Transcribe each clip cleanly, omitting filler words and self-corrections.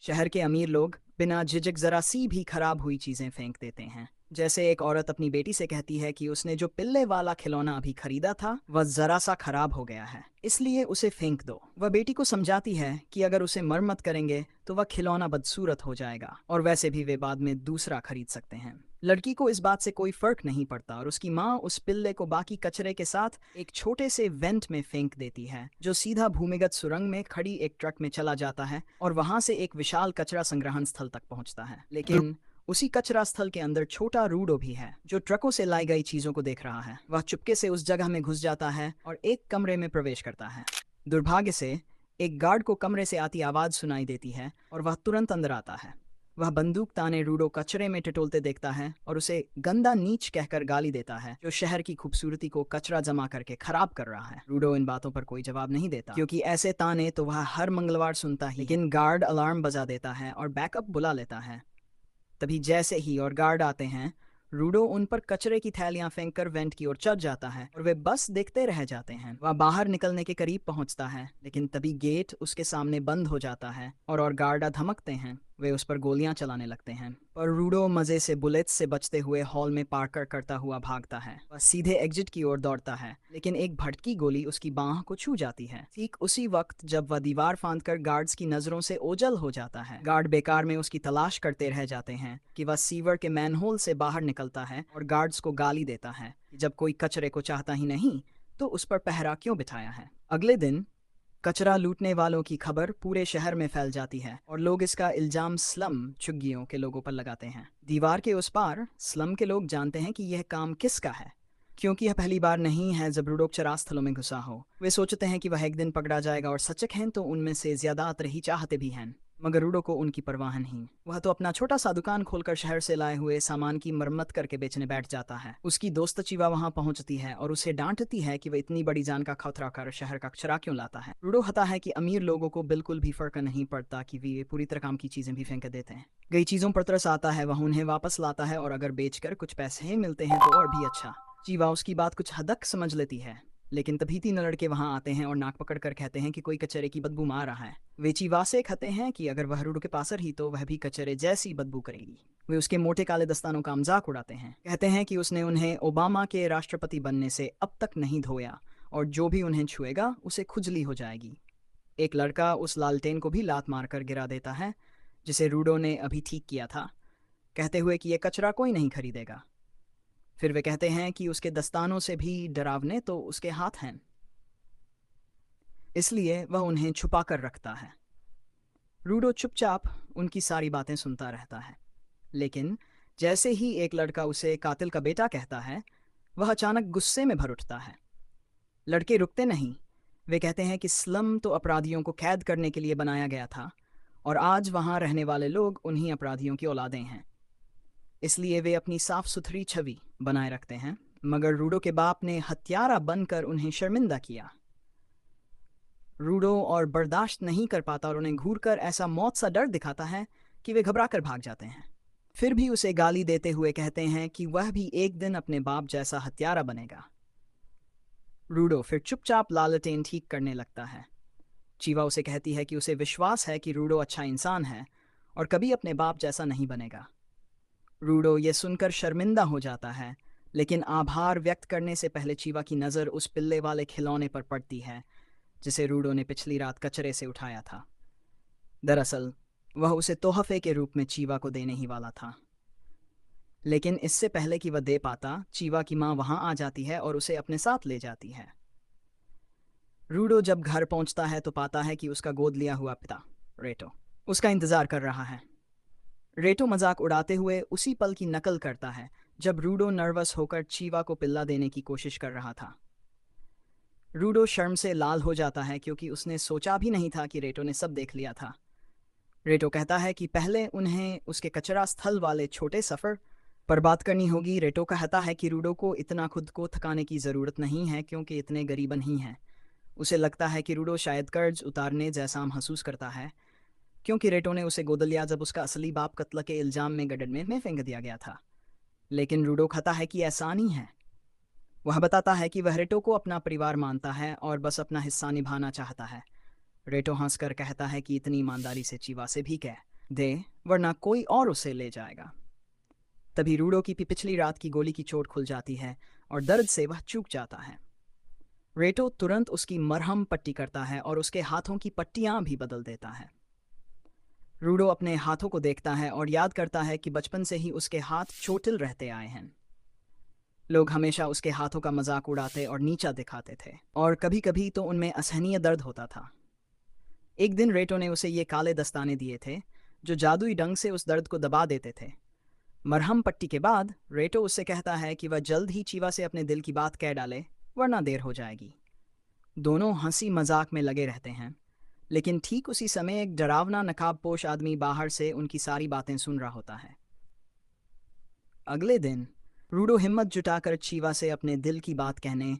शहर के अमीर लोग बिना झिझक जरा सी भी खराब हुई चीजें फेंक देते हैं। जैसे एक औरत अपनी बेटी से कहती है कि उसने जो पिल्ले वाला खिलौना अभी खरीदा था वह जरा सा खराब हो गया है, इसलिए उसे फेंक दो। वह बेटी को समझाती है कि अगर उसे मरम्मत करेंगे तो वह खिलौना बदसूरत हो जाएगा और वैसे भी वे बाद में दूसरा खरीद सकते हैं। लड़की को इस बात से कोई फर्क नहीं पड़ता और उसकी माँ उस पिल्ले को बाकी कचरे के साथ एक छोटे से वेंट में फेंक देती है जो सीधा भूमिगत सुरंग में खड़ी एक ट्रक में चला जाता है और वहां से एक विशाल कचरा संग्रहण स्थल तक पहुंचता है। लेकिन उसी कचरा स्थल के अंदर छोटा रूडो भी है जो ट्रकों से लाई गई चीजों को देख रहा है। वह चुपके से उस जगह में घुस जाता है और एक कमरे में प्रवेश करता है। दुर्भाग्य से एक गार्ड को कमरे से आती आवाज सुनाई देती है और वह तुरंत अंदर आता है। वह बंदूक ताने रूडो कचरे में टटोलते देखता है और उसे गंदा नीच कहकर गाली देता है जो शहर की खूबसूरती को कचरा जमा करके खराब कर रहा है। रूडो इन बातों पर कोई जवाब नहीं देता क्योंकि ऐसे ताने तो वह हर मंगलवार सुनता ही। लेकिन गार्ड अलार्म बजा देता है और बैकअप बुला लेता है। तभी जैसे ही और गार्ड आते हैं, रूडो उन पर कचरे की थैलियां फेंककर वेंट की ओर चढ़ जाता है और वे बस देखते रह जाते हैं। वह बाहर निकलने के करीब पहुंचता है लेकिन तभी गेट उसके सामने बंद हो जाता है और गार्ड धमकते हैं। वे उस पर गोलियां चलाने लगते हैं पर रूडो मजे से बुलेट्स से बचते हुए हॉल में पार्कर करता हुआ भागता है। वह सीधे एग्जिट की ओर दौड़ता है लेकिन एक भटकी गोली उसकी बांह को छू जाती है ठीक उसी वक्त जब वह दीवार फांदकर गार्ड्स की नजरों से ओझल हो जाता है। गार्ड बेकार में उसकी तलाश करते रह जाते हैं कि वह सीवर के मैनहोल से बाहर निकलता है और गार्ड्स को गाली देता है कि जब कोई कचरे को चाहता ही नहीं तो उस पर पहरा क्यों बिठाया है। अगले दिन कचरा लूटने वालों की खबर पूरे शहर में फैल जाती है और लोग इसका इल्जाम स्लम झुग्गियों के लोगों पर लगाते हैं। दीवार के उस पार स्लम के लोग जानते हैं कि यह काम किसका है क्योंकि यह पहली बार नहीं है जब रूडो चरा स्थलों में घुसा हो। वे सोचते हैं कि वह एक दिन पकड़ा जाएगा और सच कहें तो उनमें से ज्यादातर ही चाहते भी हैं, मगर रूडो को उनकी परवाह नहीं। वह तो अपना छोटा सा दुकान खोलकर शहर से लाए हुए सामान की मरम्मत करके बेचने बैठ जाता है। उसकी दोस्त चीवा वहां पहुंचती है और उसे डांटती है कि वह इतनी बड़ी जान का खतरा कर शहर का कचरा क्यों लाता है। रूडो हता है कि अमीर लोगों को बिल्कुल भी फर्क नहीं पड़ता कि वे पूरी तरह काम की चीजें भी फेंक देते हैं। गई चीजों पर तरस आता है, वह उन्हें वापस लाता है और अगर बेचकर कुछ पैसे मिलते हैं तो और भी अच्छा। चीवा उसकी बात कुछ हद तक समझ लेती है लेकिन तभी तीन लड़के वहां आते हैं और नाक पकड़ कर कहते हैं कि कोई कचरे की बदबू मार रहा है। वे चीवा से कहते हैं कि अगर वह रूडो के पास रही तो वह भी कचरे जैसी बदबू करेगी। वे उसके मोटे काले दस्तानों का मजाक उड़ाते हैं, कहते हैं कि उसने उन्हें ओबामा के राष्ट्रपति बनने से अब तक नहीं धोया और जो भी उन्हें छुएगा उसे खुजली हो जाएगी। एक लड़का उस लालटेन को भी लात मारकर गिरा देता है जिसे रूडो ने अभी ठीक किया था, कहते हुए कि यह कचरा कोई नहीं खरीदेगा। फिर वे कहते हैं कि उसके दस्तानों से भी डरावने तो उसके हाथ हैं, इसलिए वह उन्हें छुपा कर रखता है। रूडो चुपचाप उनकी सारी बातें सुनता रहता है लेकिन जैसे ही एक लड़का उसे कातिल का बेटा कहता है वह अचानक गुस्से में भर उठता है। लड़के रुकते नहीं, वे कहते हैं कि स्लम तो अपराधियों को कैद करने के लिए बनाया गया था और आज वहां रहने वाले लोग उन्हीं अपराधियों की औलादें हैं, इसलिए वे अपनी साफ सुथरी छवि बनाए रखते हैं। मगर रूडो के बाप ने हत्यारा बनकर उन्हें शर्मिंदा किया। रूडो और बर्दाश्त नहीं कर पाता और उन्हें घूर कर ऐसा मौत सा डर दिखाता है कि वे घबरा कर भाग जाते हैं। फिर भी उसे गाली देते हुए कहते हैं कि वह भी एक दिन अपने बाप जैसा हत्यारा बनेगा। रूडो फिर चुपचाप लालटेन ठीक करने लगता है। चीवा उसे कहती है कि उसे विश्वास है कि रूडो अच्छा इंसान है और कभी अपने बाप जैसा नहीं बनेगा। रूडो ये सुनकर शर्मिंदा हो जाता है लेकिन आभार व्यक्त करने से पहले चीवा की नज़र उस पिल्ले वाले खिलौने पर पड़ती है जिसे रूडो ने पिछली रात कचरे से उठाया था। दरअसल वह उसे तोहफे के रूप में चीवा को देने ही वाला था, लेकिन इससे पहले कि वह दे पाता चीवा की माँ वहां आ जाती है और उसे अपने साथ ले जाती है। रूडो जब घर पहुंचता है तो पाता है कि उसका गोद लिया हुआ पिता रेटो उसका इंतजार कर रहा है। रेटो मजाक उड़ाते हुए उसी पल की नकल करता है जब रूडो नर्वस होकर चीवा को पिल्ला देने की कोशिश कर रहा था। रूडो शर्म से लाल हो जाता है क्योंकि उसने सोचा भी नहीं था कि रेटो ने सब देख लिया था। रेटो कहता है कि पहले उन्हें उसके कचरा स्थल वाले छोटे सफ़र पर बात करनी होगी। रेटो कहता है कि रूडो को इतना खुद को थकाने की ज़रूरत नहीं है क्योंकि इतने गरीब नहीं हैं। उसे लगता है कि रूडो शायद कर्ज उतारने जैसा महसूस करता है क्योंकि रेटो ने उसे गोद लिया जब उसका असली बाप कत्ल के इल्जाम में गड्ढे में फेंक दिया गया था। लेकिन रूडो कहता है कि ऐसा नहीं है। वह बताता है कि वह रेटो को अपना परिवार मानता है और बस अपना हिस्सा निभाना चाहता है। रेटो हंसकर कहता है कि इतनी ईमानदारी से चीवा से भी कह दे, वरना कोई और उसे ले जाएगा। तभी रूडो की पिछली रात की गोली की चोट खुल जाती है और दर्द से वह चूक जाता है। रेटो तुरंत उसकी मरहम पट्टी करता है और उसके हाथों की पट्टियां भी बदल देता है। रूडो अपने हाथों को देखता है और याद करता है कि बचपन से ही उसके हाथ चोटिल रहते आए हैं। लोग हमेशा उसके हाथों का मजाक उड़ाते और नीचा दिखाते थे, और कभी कभी तो उनमें असहनीय दर्द होता था। एक दिन रेटो ने उसे ये काले दस्ताने दिए थे जो जादुई ढंग से उस दर्द को दबा देते थे। मरहम पट्टी के बाद रेटो उससे कहता है कि वह जल्द ही चीवा से अपने दिल की बात कह डाले, वरना देर हो जाएगी। दोनों हंसी मजाक में लगे रहते हैं, लेकिन ठीक उसी समय एक डरावना नकाबपोश आदमी बाहर से उनकी सारी बातें सुन रहा होता है। अगले दिन रूडो हिम्मत जुटाकर चीवा से अपने दिल की बात कहने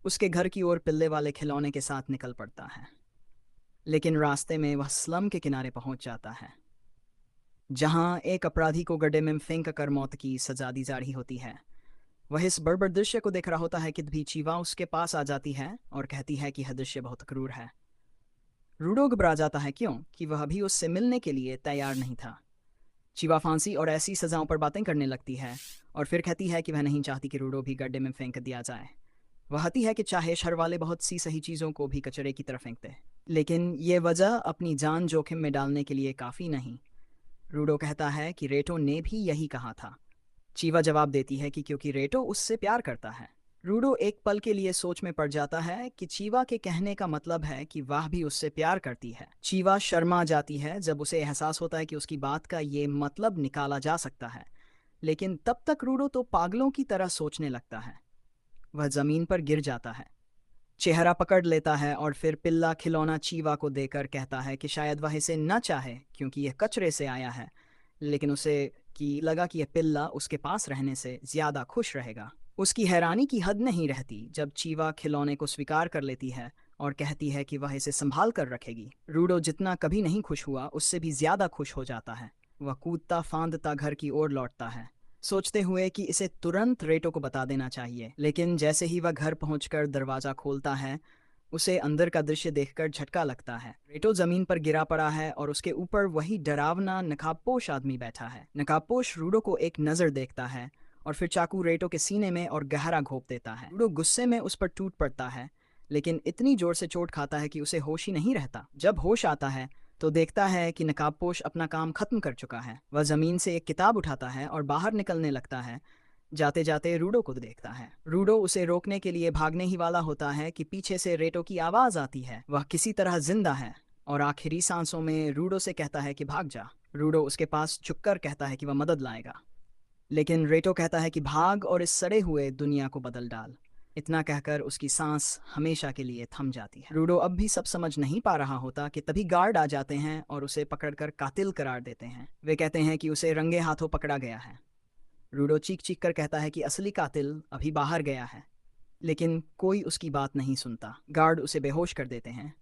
उसके घर की ओर पिल्ले वाले खिलौने के साथ निकल पड़ता है। लेकिन रास्ते में वह स्लम के किनारे पहुंच जाता है, जहां एक अपराधी को गड्ढे में फेंक कर मौत की सजा दी जा रही होती है। वह इस बर्बर दृश्य को देख रहा होता है कि भी चीवा उसके पास आ जाती है और कहती है कि यह दृश्य बहुत क्रूर है। रूडो घबरा जाता है, क्यों कि वह अभी उससे मिलने के लिए तैयार नहीं था। चीवा फांसी और ऐसी सजाओं पर बातें करने लगती है और फिर कहती है कि वह नहीं चाहती कि रूडो भी गड्ढे में फेंक दिया जाए। वह हती है कि चाहे शर वाले बहुत सी सही चीज़ों को भी कचरे की तरफ फेंकते, लेकिन ये वजह अपनी जान जोखिम में डालने के लिए काफ़ी नहीं। रूडो कहता है कि रेटो ने भी यही कहा था। चीवा जवाब देती है कि क्योंकि रेटो उससे प्यार करता है। रूडो एक पल के लिए सोच में पड़ जाता है कि चीवा के कहने का मतलब है कि वह भी उससे प्यार करती है। चीवा शर्मा जाती है जब उसे एहसास होता है कि उसकी बात का ये मतलब निकाला जा सकता है, लेकिन तब तक रूडो तो पागलों की तरह सोचने लगता है। वह जमीन पर गिर जाता है, चेहरा पकड़ लेता है और फिर पिल्ला खिलौना चीवा को देकर कहता है कि शायद वह इसे न चाहे क्योंकि यह कचरे से आया है, लेकिन उसे लगा कि यह पिल्ला उसके पास रहने से ज्यादा खुश रहेगा। उसकी हैरानी की हद नहीं रहती जब चीवा खिलौने को स्वीकार कर लेती है और कहती है कि वह इसे संभाल कर रखेगी। रूडो जितना कभी नहीं खुश हुआ उससे भी ज्यादा खुश हो जाता है। वह कूदता फांदता घर की ओर लौटता है, सोचते हुए कि इसे तुरंत रेटो को बता देना चाहिए। लेकिन जैसे ही वह घर पहुंचकर दरवाजा खोलता है, उसे अंदर का दृश्य देखकर झटका लगता है। रेटो जमीन पर गिरा पड़ा है और उसके ऊपर वही डरावना नकाबपोश आदमी बैठा है। नकाबपोश रूडो को एक नजर देखता है और फिर चाकू रेटो के सीने में और गहरा घोंप देता है। रूडो गुस्से में उस पर टूट पड़ता है, लेकिन इतनी जोर से चोट खाता है कि उसे होश ही नहीं रहता। जब होश आता है तो देखता है कि नकाबपोश अपना काम खत्म कर चुका है। वह जमीन से एक किताब उठाता है और बाहर निकलने लगता है। जाते जाते रूडो को देखता है। रूडो उसे रोकने के लिए भागने ही वाला होता है कि पीछे से रेटो की आवाज आती है। वह किसी तरह जिंदा है और आखिरी सांसों में रूडो से कहता है कि भाग जा। रूडो उसके पास झुककर कहता है कि वह मदद लाएगा, लेकिन रेटो कहता है कि भाग और इस सड़े हुए दुनिया को बदल डाल। इतना कहकर उसकी सांस हमेशा के लिए थम जाती है। रूडो अब भी सब समझ नहीं पा रहा होता कि तभी गार्ड आ जाते हैं और उसे पकड़कर कातिल करार देते हैं। वे कहते हैं कि उसे रंगे हाथों पकड़ा गया है। रूडो चीख चीख कर कहता है कि असली कातिल अभी बाहर गया है, लेकिन कोई उसकी बात नहीं सुनता। गार्ड उसे बेहोश कर देते हैं।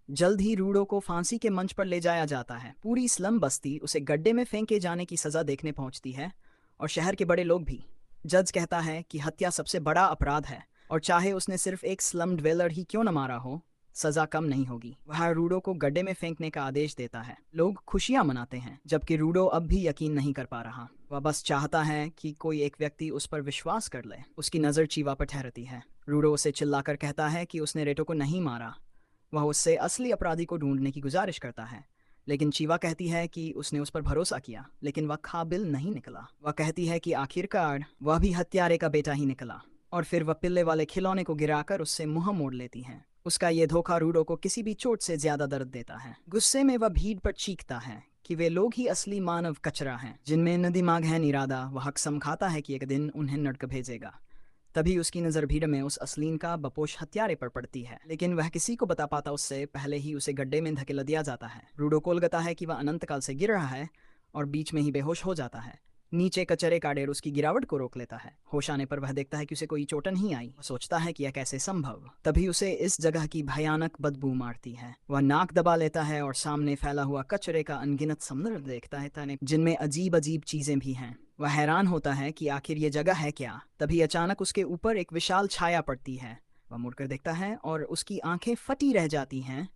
जल्द ही रूडो को फांसी के मंच पर ले जाया जाता है। पूरी स्लम बस्ती उसे गड्ढे में फेंके जाने की सजा देखने पहुंचती है, और शहर के बड़े लोग भी। जज कहता है कि हत्या सबसे बड़ा अपराध है और चाहे उसने सिर्फ एक स्लम ड्वेलर ही क्यों न मारा हो, सजा कम नहीं होगी। वह रूडो को गड्ढे में फेंकने का आदेश देता है। लोग खुशियां मनाते हैं, जबकि रूडो अब भी यकीन नहीं कर पा रहा। वह बस चाहता है कि कोई एक व्यक्ति उस पर विश्वास कर ले। उसकी नज़र चीवा पर ठहरती है। रूडो उसे चिल्लाकर कहता है कि उसने रेटो को नहीं मारा। वह उससे असली अपराधी को ढूंढने की गुजारिश करता है, लेकिन चीवा कहती है कि उसने उस पर भरोसा किया, लेकिन वह काबिल नहीं निकला। वह कहती है कि आखिरकार वह भी हत्यारे का बेटा ही निकला, और फिर वह पिल्ले वाले खिलौने को गिराकर उससे मुंह मोड़ लेती है। उसका ये धोखा रूडो को किसी भी चोट से ज्यादा दर्द देता है। गुस्से में वह भीड़ पर चीखता है कि वे लोग ही असली मानव कचरा हैं, जिनमें न दिमाग है निरादा। वह कसम खाता है कि एक दिन उन्हें नरक भेजेगा। तभी उसकी नज़र भीड़ में उस असलीन का बपोश हत्यारे पर पड़ती है, लेकिन वह किसी को बता पाता उससे पहले ही उसे गड्ढे में धकेल दिया जाता है। रूडो कोलकाता है कि वह अनंत काल से गिर रहा है और बीच में ही बेहोश हो जाता है। नीचे कचरे का ढेर उसकी गिरावट को रोक लेता है। होश आने पर वह देखता है कि उसे कोई चोट नहीं आई। वह सोचता है कि यह कैसे संभव। तभी उसे इस जगह की भयानक बदबू मारती है। वह नाक दबा लेता है और सामने फैला हुआ कचरे का अनगिनत समुद्र देखता है, जिनमें अजीब अजीब चीजें भी हैं। वह हैरान होता है कि आखिर ये जगह है क्या। तभी अचानक उसके ऊपर एक विशाल छाया पड़ती है। वह मुड़कर देखता है और उसकी आंखें फटी रह जाती हैं।